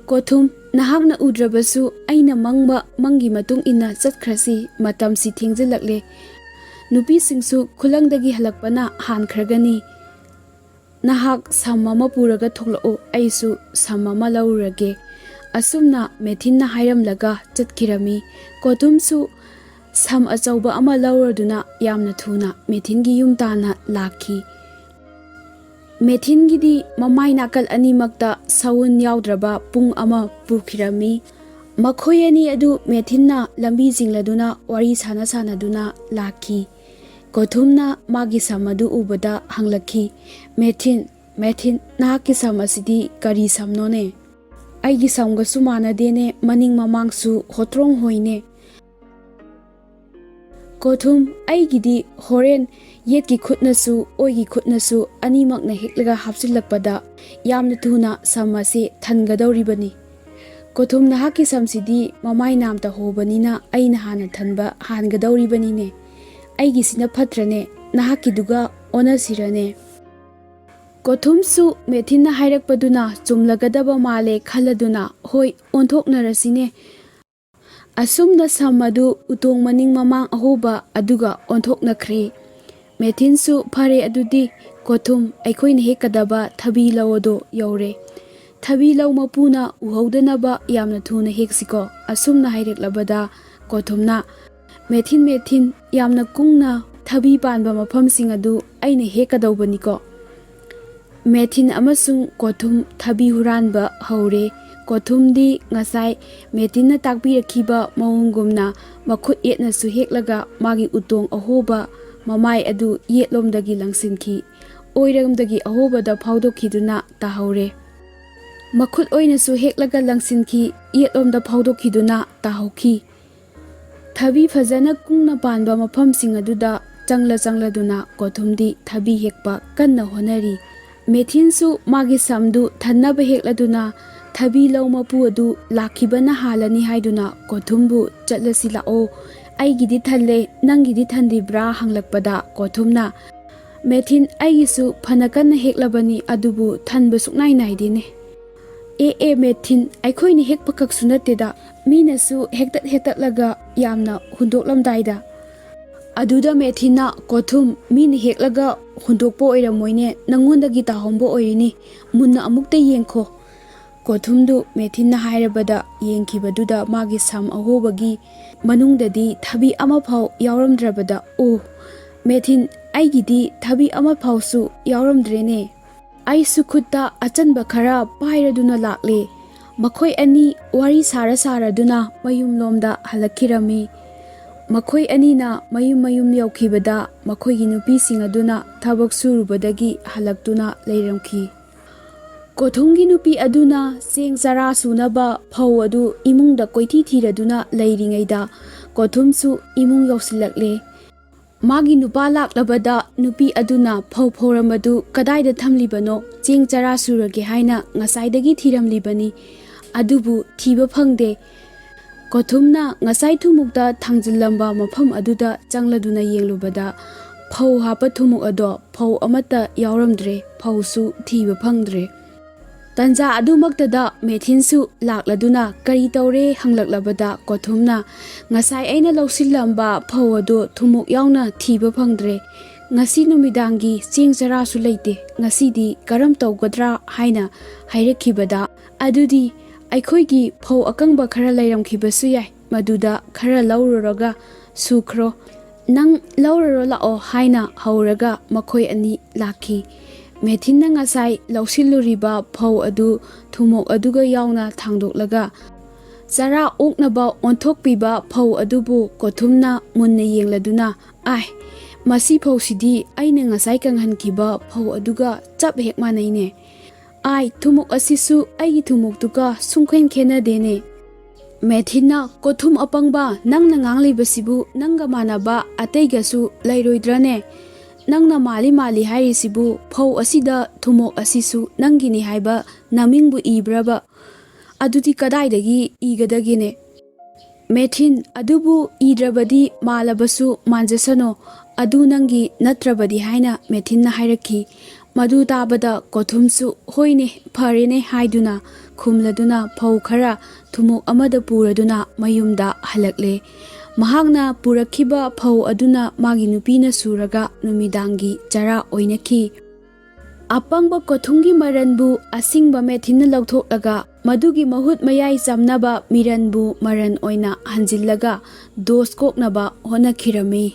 ꯀꯣꯊꯨꯝ, ꯅꯍꯥꯛꯅ ꯎꯗ꯭ꯔꯕꯁꯨ ꯑꯩꯅ ꯃꯪꯕ ꯃꯪꯒꯤ ꯃꯇꯨꯡ ꯏꯟꯅ ꯆꯠꯈ꯭ꯔꯁꯤ, ꯃꯇꯝꯁꯤ ꯊꯦꯡꯖꯤꯜꯂꯛꯂꯦ, ꯅꯨꯄꯤꯁꯤꯡꯁꯨ ꯈꯨꯂꯪꯗꯒꯤ ꯍꯜꯂꯛꯄꯅ ꯍꯥꯟꯈ꯭ꯔꯒꯅꯤ, ꯅꯍꯥꯛ ꯁꯝ ꯑꯃ ꯄꯨꯔꯒ ꯊꯣꯛꯂꯛꯎ, ꯑꯩꯁꯨ ꯁꯝ ꯑꯃ ꯂꯧꯔꯨꯔꯒꯦ꯫ ꯑꯁꯨꯝꯅ ꯃꯦꯊꯤꯟꯅ ꯍꯥꯏꯔꯝꯂꯒ ꯆꯠꯈꯤꯔꯝꯃꯤ꯫ ꯀꯣꯊꯨꯝꯁꯨ ꯁꯝ ꯑꯆꯧꯕ ꯑꯃ ꯂꯧꯔꯗꯨꯅ ꯌꯥꯝꯅ ꯊꯨꯅ ꯃꯦꯊꯤꯟꯒꯤ ꯌꯨꯝ ꯇꯥꯟꯅ ꯂꯥꯛꯈꯤ꯫ ꯃꯦꯊꯤꯟꯒꯤꯗꯤ ꯃꯃꯥꯏ ꯅꯥꯀꯜ ꯑꯅꯤꯃꯛꯇ ꯁꯎꯟ ꯌꯥꯎꯗ꯭ꯔꯕ ꯄꯨꯡ ꯑꯃ ꯄꯨꯈꯤꯔꯝꯃꯤ꯫ ꯃꯈꯣꯏ ꯑꯅꯤ ꯑꯗꯨ ꯃꯦꯊꯤꯟꯅ ꯂꯝꯕꯤ ꯆꯤꯡꯂꯗꯨꯅ ꯋꯥꯔꯤ ꯁꯥꯟꯅꯗꯨꯅ ꯂꯥꯛꯈꯤ꯫ ꯀꯣꯊꯨꯝꯅ ꯃꯥꯒꯤ ꯁꯝ ꯑꯗꯨ ꯎꯕꯗ ꯍꯪꯂꯛꯈꯤ, ꯃꯦꯊꯤꯟ, ꯅꯍꯥꯛꯀꯤ ꯁꯝ ꯑꯁꯤꯗꯤ ꯀꯔꯤ ꯁꯝꯅꯣꯅꯦ? ꯑꯩꯒꯤ ꯁꯝꯒꯁꯨ ꯃꯥꯟꯅꯗꯦꯅꯦ, ꯃꯅꯤꯡ ꯃꯃꯥꯡꯁꯨ ꯍꯣꯇ꯭ꯔꯣꯡ ꯍꯣꯏꯅꯦ꯫ ꯀꯣꯊꯨꯝ, ꯑꯩꯒꯤꯗꯤ ꯍꯣꯔꯦꯟ ꯌꯦꯠꯀꯤ ꯈꯨꯠꯅꯁꯨ ꯑꯣꯏꯒꯤ ꯈꯨꯠꯅꯁꯨ ꯑꯅꯤꯃꯛꯅ ꯍꯦꯛꯂꯒ ꯍꯥꯞꯆꯤꯜꯂꯛꯄꯗ ꯌꯥꯝꯅ ꯊꯨꯅ ꯁꯝ ꯑꯁꯤ ꯊꯟꯒꯗꯧꯔꯤꯕꯅꯤ꯫ ꯀꯣꯊꯨꯝ, ꯅꯍꯥꯛꯀꯤ ꯁꯝꯁꯤꯗꯤ ꯃꯃꯥꯏ ꯅꯥꯝꯇ ꯍꯣꯕꯅꯤꯅ ꯑꯩꯅ ꯍꯥꯟꯅ ꯊꯟꯕ ꯍꯥꯟꯒꯗꯧꯔꯤꯕꯅꯤꯅꯦ, ꯑꯩꯒꯤꯁꯤꯅ ꯐꯠꯇ꯭ꯔꯅꯦ, ꯅꯍꯥꯛꯀꯤꯗꯨꯒ ꯑꯣꯟꯅꯁꯤꯔꯅꯦ? ꯀꯣꯊꯨꯝꯁꯨ ꯃꯦꯊꯤꯟꯅ ꯍꯥꯏꯔꯛꯄꯗꯨꯅ ꯆꯨꯝꯂꯒꯗꯕ ꯃꯥꯜꯂꯦ ꯈꯜꯂꯗꯨꯅ ꯍꯣꯏ, ꯑꯣꯟꯊꯣꯛꯅꯔꯁꯤꯅꯦ꯫ ꯑꯁꯨꯝꯅ ꯁꯝ ꯑꯗꯨ ꯎꯇꯣꯡ ꯃꯅꯤꯡ ꯃꯃꯥꯡ ꯑꯍꯣꯕ ꯑꯗꯨꯒ ꯑꯣꯟꯊꯣꯛꯅꯈ꯭ꯔꯦ꯫ ꯃꯦꯊꯤꯟꯁꯨ ꯐꯔꯦ ꯑꯗꯨꯗꯤ ꯀꯣꯊꯨꯝ, ꯑꯩꯈꯣꯏꯅ ꯍꯦꯛꯀꯗꯕ ꯊꯕꯤ ꯂꯧ ꯑꯗꯣ ꯌꯧꯔꯦ, ꯊꯕꯤ ꯂꯧ ꯃꯄꯨꯅ ꯎꯍꯧꯗꯅꯕ ꯌꯥꯝꯅ ꯊꯨꯅ ꯍꯦꯛꯁꯤꯀꯣ꯫ ꯑꯁꯨꯝꯅ ꯍꯥꯏꯔꯛꯂꯕꯗ ꯀꯣꯊꯨꯝꯅ ꯃꯦꯊꯤꯟ, ꯌꯥꯝꯅ ꯀꯨꯡꯅ ꯊꯕꯤ ꯄꯥꯟꯕ ꯃꯐꯝꯁꯤꯡ ꯑꯗꯨ ꯑꯩꯅ ꯍꯦꯛꯀꯗꯧꯕꯅꯤꯀꯣ꯫ ꯃꯦꯊꯤꯟ ꯑꯃꯁꯨꯡ ꯀꯣꯊꯨꯝ ꯊꯕꯤ ꯍꯨꯔꯥꯟꯕ ꯍꯧꯔꯦ꯫ ꯀꯣꯊꯨꯝꯗꯤ ꯉꯁꯥꯏ ꯃꯦꯊꯤꯟꯅ ꯇꯥꯛꯄꯤꯔꯛꯈꯤꯕ ꯃꯑꯣꯡꯒꯨꯝꯅ ꯃꯈꯨꯠ ꯌꯦꯠꯅꯁꯨ ꯍꯦꯛꯂꯒ ꯃꯥꯒꯤ ꯎꯇꯣꯡ ꯑꯍꯣꯕ ꯃꯃꯥꯏ ꯑꯗꯨ ꯌꯦꯠꯂꯣꯝꯗꯒꯤ ꯂꯪꯁꯤꯟꯈꯤ, ꯑꯣꯏꯔꯣꯝꯗꯒꯤ ꯑꯍꯣꯕꯗ ꯐꯥꯎꯗꯣꯛꯈꯤꯗꯨꯅ ꯇꯥꯍꯧꯔꯦ꯫ ꯃꯈꯨꯠ ꯑꯣꯏꯅꯁꯨ ꯍꯦꯛꯂꯒ ꯂꯪꯁꯤꯟꯈꯤ, ꯌꯦꯠꯂꯣꯝꯗ ꯐꯥꯎꯗꯣꯛꯈꯤꯗꯨꯅ ꯇꯥꯍꯧꯈꯤ꯫ ꯊꯕꯤ ꯐꯖꯅ ꯀꯨꯡꯅ ꯄꯥꯟꯕ ꯃꯐꯝꯁꯤꯡ ꯑꯗꯨꯗ ꯆꯪꯂꯗꯨꯅ ꯀꯣꯊꯨꯝꯗꯤ ꯊꯕꯤ ꯍꯦꯛꯄ ꯀꯟꯅ ꯍꯣꯠꯅꯔꯤ꯫ ꯃꯦꯊꯤꯟꯁꯨ ꯃꯥꯒꯤ ꯁꯝꯗꯨ ꯊꯟꯅꯕ ꯍꯦꯛꯂꯗꯨꯅ ꯊꯕꯤ ꯂꯧ ꯃꯄꯨ ꯑꯗꯨ ꯂꯥꯛꯈꯤꯕꯅ ꯍꯥꯜꯂꯅꯤ ꯍꯥꯏꯗꯨꯅ ꯀꯣꯊꯨꯝꯕꯨ ꯆꯠꯂꯁꯤ ꯂꯥꯛꯑꯣ, ꯑꯩꯒꯤꯗꯤ ꯊꯜꯂꯦ, ꯅꯪꯒꯤꯗꯤ ꯊꯟꯗ꯭ꯔꯤꯕ꯭ꯔꯥ ꯍꯪꯂꯛꯄꯗ ꯀꯣꯊꯨꯝꯅ ꯃꯦꯊꯤꯟ, ꯑꯩꯒꯤꯁꯨ ꯐꯅ ꯀꯟꯅ ꯍꯦꯛꯂꯕꯅꯤ, ꯑꯗꯨꯕꯨ ꯊꯟꯕ ꯁꯨꯛꯅꯥꯏ ꯅꯥꯏꯗꯦꯅꯦ꯫ ꯃꯦꯊꯤꯟ, ꯑꯩꯈꯣꯏꯅ ꯍꯦꯛꯄ ꯈꯛꯁꯨ ꯅꯠꯇꯦꯗ, ꯃꯤꯅꯁꯨ ꯍꯦꯛꯇꯠꯂꯒ ꯌꯥꯝꯅ ꯍꯨꯟꯗꯣꯛꯂꯝꯗꯥꯏꯗ꯫ ꯑꯗꯨꯗ ꯃꯦꯊꯤꯟꯅ ꯀꯣꯊꯨꯝ, ꯃꯤꯅ ꯍꯦꯛꯂꯒ ꯍꯨꯟꯗꯣꯛꯄ ꯑꯣꯏꯔꯝꯃꯣꯏꯅꯦ, ꯅꯪꯉꯣꯟꯗꯒꯤ ꯇꯥꯍꯧꯕ ꯑꯣꯏꯔꯤꯅꯤ, ꯃꯨꯟꯅ ꯑꯃꯨꯛꯇ ꯌꯦꯡꯈꯣ꯫ ꯀꯣꯊꯨꯝꯗꯨ ꯃꯦꯊꯤꯟꯅ ꯍꯥꯏꯔꯕꯗ ꯌꯦꯡꯈꯤꯕꯗꯨꯗ ꯃꯥꯒꯤ ꯁꯝ ꯑꯍꯣꯕꯒꯤ ꯃꯅꯨꯡꯗꯗꯤ ꯊꯕꯤ ꯑꯃꯐꯥꯎ ꯌꯥꯎꯔꯝꯗ꯭ꯔꯕꯗ ꯑꯣ, ꯃꯦꯊꯤꯟ, ꯑꯩꯒꯤꯗꯤ ꯊꯕꯤ ꯑꯃꯐꯥꯎꯁꯨ ꯌꯥꯎꯔꯝꯗ꯭ꯔꯦꯅꯦ, ꯑꯩꯁꯨ ꯈꯨꯠꯇ ꯑꯆꯟꯕ ꯈꯔ ꯄꯥꯏꯔꯗꯨꯅ ꯂꯥꯛꯂꯦ꯫ ꯃꯈꯣꯏ ꯑꯅꯤ ꯋꯥꯔꯤ ꯁꯥꯔꯗꯨꯅ ꯃꯌꯨꯝꯂꯣꯝꯗ ꯍꯜꯂꯛꯈꯤꯔꯝꯃꯤ꯫ ꯃꯈꯣꯏ ꯑꯅꯤꯅ ꯃꯌꯨꯝ ꯌꯧꯈꯤꯕꯗ ꯃꯈꯣꯏꯒꯤ ꯅꯨꯄꯤꯁꯤꯡ ꯑꯗꯨꯅ ꯊꯕꯛ ꯁꯨꯔꯨꯕꯗꯒꯤ ꯍꯜꯂꯛꯇꯨꯅ ꯂꯩꯔꯝꯈꯤ꯫ ꯀꯣꯊꯨꯝꯒꯤ ꯅꯨꯄꯤ ꯑꯗꯨꯅ ꯆꯦꯡ ꯆꯔꯥ ꯁꯨꯅꯕ ꯐꯧ ꯑꯗꯨ ꯏꯃꯨꯡꯗ ꯀꯣꯏꯊꯤ ꯊꯤꯔꯗꯨꯅ ꯂꯩꯔꯤꯉꯩꯗ ꯀꯣꯊꯨꯝꯁꯨ ꯏꯃꯨꯡ ꯌꯧꯁꯤꯜꯂꯛꯂꯦ꯫ ꯃꯥꯒꯤ ꯅꯨꯄꯥ ꯂꯥꯛꯂꯕꯗ ꯅꯨꯄꯤ ꯑꯗꯨꯅ ꯐꯧ ꯐꯧꯔꯝꯕꯗꯨ ꯀꯗꯥꯏꯗ ꯊꯝꯂꯤꯕꯅꯣ, ꯆꯦꯡ ꯆꯔꯥ ꯁꯨꯔꯒꯦ ꯍꯥꯏꯅ ꯉꯁꯥꯏꯗꯒꯤ ꯊꯤꯔꯝꯂꯤꯕꯅꯤ, ꯑꯗꯨꯕꯨ ꯊꯤꯕ ꯐꯪꯗꯦ꯫ ꯀꯣꯊꯨꯝꯅ ꯉꯁꯥꯏ ꯊꯨꯃꯣꯛꯇ ꯊꯥꯡꯖꯤꯜꯂꯝꯕ ꯃꯐꯝ ꯑꯗꯨꯗ ꯆꯪꯂꯗꯨꯅ ꯌꯦꯡꯂꯨꯕꯗ ꯐꯧ ꯍꯥꯞꯄ ꯊꯨꯃꯣꯛ ꯑꯗꯣ ꯐꯧ ꯑꯃꯠꯇ ꯌꯥꯎꯔꯝꯗ꯭ꯔꯦ, ꯐꯧꯁꯨ ꯊꯤꯕ ꯐꯪꯗ꯭ꯔꯦ꯫ ꯇꯟꯖꯥ ꯑꯗꯨꯃꯛꯇꯗ ꯃꯦꯊꯤꯟꯁꯨ ꯂꯥꯛꯂꯗꯨꯅ ꯀꯔꯤ ꯇꯧꯔꯦ ꯍꯪꯂꯛꯂꯕꯗ ꯀꯣꯊꯨꯝꯅ ꯉꯁꯥꯏ ꯑꯩꯅ ꯂꯧꯁꯤꯜꯂꯝꯕ ꯐꯧ ꯑꯗꯣ ꯊꯨꯃꯣꯛ ꯌꯥꯎꯅ ꯊꯤꯕ ꯐꯪꯗ꯭ꯔꯦ, ꯉꯁꯤ ꯅꯨꯃꯤꯗꯥꯡꯒꯤ ꯆꯦꯡ ꯆꯔꯥꯁꯨ ꯂꯩꯇꯦ, ꯉꯁꯤꯗꯤ ꯀꯔꯝ ꯇꯧꯒꯗ꯭ꯔꯥ ꯍꯥꯏꯅ ꯍꯥꯏꯔꯛꯈꯤꯕꯗ ꯑꯗꯨꯗꯤ ꯑꯩꯈꯣꯏꯒꯤ ꯐꯧ ꯑꯀꯪꯕ ꯈꯔ ꯂꯩꯔꯝꯈꯤꯕꯁꯨ ꯌꯥꯏ, ꯃꯗꯨꯗ ꯈꯔ ꯂꯧꯔꯨꯔꯒ ꯁꯨꯈ꯭ꯔꯣ, ꯅꯪ ꯂꯧꯔꯔꯣ ꯂꯥꯛꯑꯣ ꯍꯥꯏꯅ ꯍꯧꯔꯒ ꯃꯈꯣꯏ ꯑꯅꯤ ꯂꯥꯛꯈꯤ꯫ ꯃꯦꯊꯤꯟꯅ ꯉꯁꯥꯏ ꯂꯧꯁꯤꯜꯂꯨꯔꯤꯕ ꯐꯧ ꯑꯗꯨ ꯊꯨꯃꯣꯛ ꯑꯗꯨꯒ ꯌꯥꯎꯅ ꯊꯥꯡꯗꯣꯛꯂꯒ ꯆꯔꯥ ꯑꯣꯛꯅꯕ ꯑꯣꯟꯊꯣꯛꯄꯤꯕ ꯐꯧ ꯑꯗꯨꯕꯨ ꯀꯣꯊꯨꯝꯅ ꯃꯨꯟꯅ ꯌꯦꯡꯂꯗꯨꯅ "ꯑꯥꯏ, ꯃꯁꯤ ꯐꯧꯁꯤꯗꯤ ꯑꯩꯅ ꯉꯁꯥꯏ ꯀꯪꯍꯟꯈꯤꯕ ꯐꯧ ꯑꯗꯨꯒ ꯆꯞ ꯍꯦꯛ ꯃꯥꯟꯅꯩꯅꯦ꯫ ꯑꯥꯏ, ꯊꯨꯃꯣꯛ ꯑꯁꯤꯁꯨ ꯑꯩꯒꯤ ꯊꯨꯃꯣꯛꯇꯨꯒ ꯁꯨꯡꯈꯦꯟ ꯈꯦꯟꯅꯗꯦꯅꯦ꯫ ꯃꯦꯊꯤꯟꯅ "ꯀꯣꯊꯨꯝ ꯑꯄꯪꯕ, ꯅꯪꯅ ꯉꯥꯡꯂꯤꯕꯁꯤꯕꯨ ꯅꯪꯒ ꯃꯥꯟꯅꯕ ꯑꯇꯩꯒꯁꯨ ꯂꯩꯔꯣꯏꯗ꯭ꯔꯅꯦ? ꯅꯪꯅ ꯃꯥꯜꯂꯤ ꯍꯥꯏꯔꯤꯁꯤꯕꯨ ꯐꯧ ꯑꯁꯤꯗ ꯊꯨꯃꯣꯛ ꯑꯁꯤꯁꯨ ꯅꯪꯒꯤꯅꯤ ꯍꯥꯏꯕ ꯅꯃꯤꯡꯕꯨ ꯏꯕ꯭ꯔꯕ? ꯑꯗꯨꯗꯤ ꯀꯗꯥꯏꯗꯒꯤ ꯏꯒꯗꯒꯦꯅꯦ?" ꯃꯦꯊꯤꯟ "ꯑꯗꯨꯕꯨ ꯏꯗ꯭ꯔꯕꯗꯤ ꯃꯥꯜꯂꯕꯁꯨ ꯃꯥꯟꯖꯁꯅꯣ, ꯑꯗꯨ ꯅꯪꯒꯤ ꯅꯠꯇ꯭ꯔꯕꯗꯤ" ꯍꯥꯏꯅ ꯃꯦꯊꯤꯟꯅ ꯍꯥꯏꯔꯛꯈꯤ꯫ ꯃꯗꯨ ꯇꯥꯕꯗ ꯀꯣꯊꯨꯝꯁꯨ "ꯍꯣꯏꯅꯦ, ꯐꯔꯦꯅꯦ" ꯍꯥꯏꯗꯨꯅ ꯈꯨꯝꯂꯗꯨꯅ ꯐꯧ ꯈꯔ ꯊꯨꯃꯣꯛ ꯑꯃꯗ ꯄꯨꯔꯗꯨꯅ ꯃꯌꯨꯝꯗ ꯍꯜꯂꯛꯂꯦ꯫ ꯃꯍꯥꯛꯅ ꯄꯨꯔꯛꯈꯤꯕ ꯐꯧ ꯑꯗꯨꯅ ꯃꯥꯒꯤ ꯅꯨꯄꯤꯅ ꯁꯨꯔꯒ ꯅꯨꯃꯤꯗꯥꯡꯒꯤ ꯆꯔꯥ ꯑꯣꯏꯅꯈꯤ꯫ ꯑꯄꯪꯕ ꯀꯣꯊꯨꯝꯒꯤ ꯃꯔꯟꯕꯨ ꯑꯁꯤꯡꯕ ꯃꯦꯊꯤꯟꯅ ꯂꯧꯊꯣꯛꯂꯒ ꯃꯗꯨꯒꯤ ꯃꯍꯨꯠ ꯃꯌꯥꯏ ꯆꯝꯅꯕ ꯃꯤꯔꯟꯕꯨ ꯃꯔꯟ ꯑꯣꯏꯅ ꯍꯟꯖꯤꯜꯂꯒ ꯗꯣꯁ ꯀꯣꯛꯅꯕ ꯍꯣꯠꯅꯈꯤꯔꯝꯃꯤ꯫